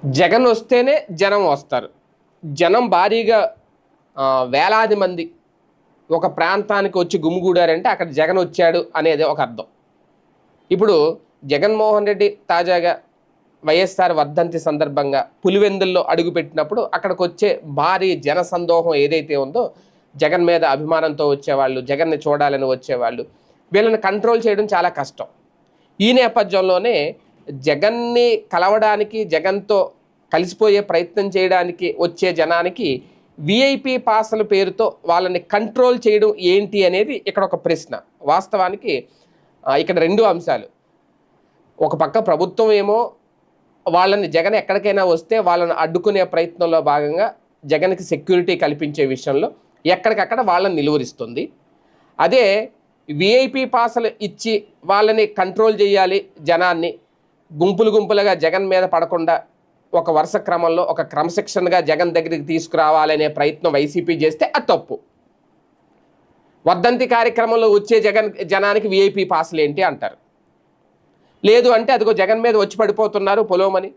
జగన్ వస్తేనే జనం వస్తారు. జనం భారీగా వేలాది మంది ఒక ప్రాంతానికి వచ్చి గుమిగూడారంటే అక్కడ జగన్ వచ్చాడు అనేది ఒక అర్థం. ఇప్పుడు జగన్మోహన్ రెడ్డి తాజాగా వైఎస్ఆర్ వర్ధంతి సందర్భంగా పులివెందుల్లో అడుగుపెట్టినప్పుడు అక్కడికి వచ్చే భారీ జనసందోహం ఏదైతే ఉందో, జగన్ మీద అభిమానంతో వచ్చేవాళ్ళు, జగన్ని చూడాలని వచ్చేవాళ్ళు, వీళ్ళని కంట్రోల్ చేయడం చాలా కష్టం. ఈ నేపథ్యంలోనే జగన్ని కలవడానికి, జగన్తో కలిసిపోయే ప్రయత్నం చేయడానికి వచ్చే జనానికి విఐపి పాసల పేరుతో వాళ్ళని కంట్రోల్ చేయడం ఏంటి అనేది ఇక్కడ ఒక ప్రశ్న. వాస్తవానికి ఇక్కడ రెండు అంశాలు. ఒక పక్క ప్రభుత్వం ఏమో వాళ్ళని జగన్ ఎక్కడికైనా వస్తే వాళ్ళని అడ్డుకునే ప్రయత్నంలో భాగంగా జగన్కి సెక్యూరిటీ కల్పించే విషయంలో ఎక్కడికక్కడ వాళ్ళని నిలువరిస్తుంది. అదే విఐపి పాసలు ఇచ్చి వాళ్ళని కంట్రోల్ చేయాలి, జనాన్ని గుంపులుగా జగన్ మీద పడకుండా ఒక వరుస క్రమంలో ఒక క్రమశిక్షణగా జగన్ దగ్గరికి తీసుకురావాలనే ప్రయత్నం వైసీపీ చేస్తే అది తప్పు. వర్ధంతి కార్యక్రమంలో వచ్చే జనానికి విఐపి పాసులు ఏంటి అంటారు. లేదు అంటే అదిగో జగన్ మీద వచ్చి పడిపోతున్నారు పొలోమని,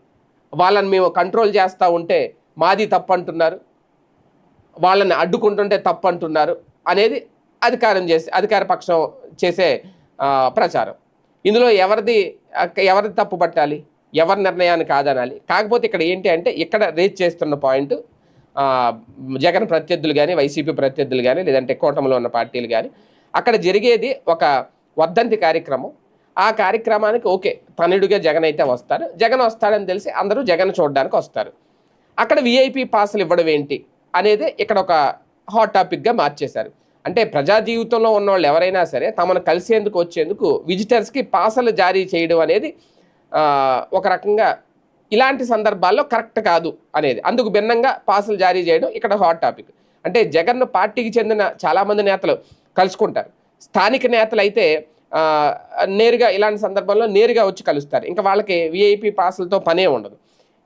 వాళ్ళని మేము కంట్రోల్ చేస్తూ ఉంటే మాది తప్పు అంటున్నారు, వాళ్ళని అడ్డుకుంటుంటే తప్పు అంటున్నారు అనేది అధికార పక్షం చేసే ప్రచారం. ఇందులో ఎవరిది తప్పు పట్టాలి, ఎవరి నిర్ణయాన్ని కాదనాలి? కాకపోతే ఇక్కడ ఏంటి అంటే, ఇక్కడ రేజ్ చేస్తున్న పాయింట్ జగన్ ప్రత్యర్థులు కానీ, వైసీపీ ప్రత్యర్థులు కానీ, లేదంటే కూటమిలో ఉన్న పార్టీలు కానీ, అక్కడ జరిగేది ఒక వర్ధంతి కార్యక్రమం. ఆ కార్యక్రమానికి ఓకే తనుడుగా జగన్ అయితే వస్తారు, జగన్ వస్తాడని తెలిసి అందరూ జగన్ చూడడానికి వస్తారు. అక్కడ విఐపి పాసులు ఇవ్వడం ఏంటి అనేది ఇక్కడ ఒక హాట్ టాపిక్గా మార్చేశారు. అంటే ప్రజా జీవితంలో ఉన్న వాళ్ళు ఎవరైనా సరే తమను కలిసేందుకు వచ్చేందుకు విజిటర్స్కి పాసులు జారీ చేయడం అనేది ఒక రకంగా ఇలాంటి సందర్భాల్లో కరెక్ట్ కాదు అనేది, అందుకు భిన్నంగా పాసులు జారీ చేయడం ఇక్కడ హాట్ టాపిక్. అంటే జగన్ పార్టీకి చెందిన చాలామంది నేతలు కలుసుకుంటారు. స్థానిక నేతలు అయితే నేరుగా ఇలాంటి సందర్భంలో నేరుగా వచ్చి కలుస్తారు. ఇంకా వాళ్ళకి విఐపి పాసులతో పనే ఉండదు.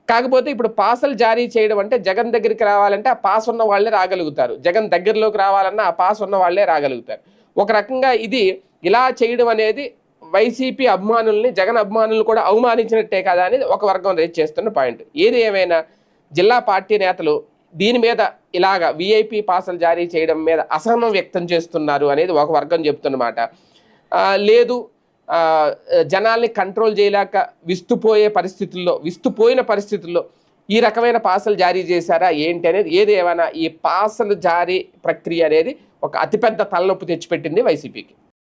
కాకపోతే ఇప్పుడు పాసులు జారీ చేయడం అంటే జగన్ దగ్గరికి రావాలంటే ఆ పాస్ ఉన్న వాళ్ళే రాగలుగుతారు, జగన్ దగ్గరలోకి రావాలన్నా ఆ పాస్ ఉన్న వాళ్ళే రాగలుగుతారు. ఒక రకంగా ఇది ఇలా చేయడం అనేది వైసీపీ అభిమానుల్ని, జగన్ అభిమానులను కూడా అవమానించినట్టే కదా అనేది ఒక వర్గం రేజ్ చేస్తున్న పాయింట్. ఏది ఏమైనా జిల్లా పార్టీ నేతలు దీని మీద ఇలాగా విఐపి పాసులు జారీ చేయడం మీద అసహనం వ్యక్తం చేస్తున్నారు అనేది ఒక వర్గం చెప్తున్నమాట. లేదు జనాల్ని కంట్రోల్ చేయలేక విస్తుపోయిన పరిస్థితుల్లో ఈ రకమైన పాసులు జారీ చేశారా ఏంటి అనేది, ఏది ఏమైనా ఈ పాసులు జారీ ప్రక్రియ అనేది ఒక అతిపెద్ద తలనొప్పి తెచ్చిపెట్టింది వైసీపీకి.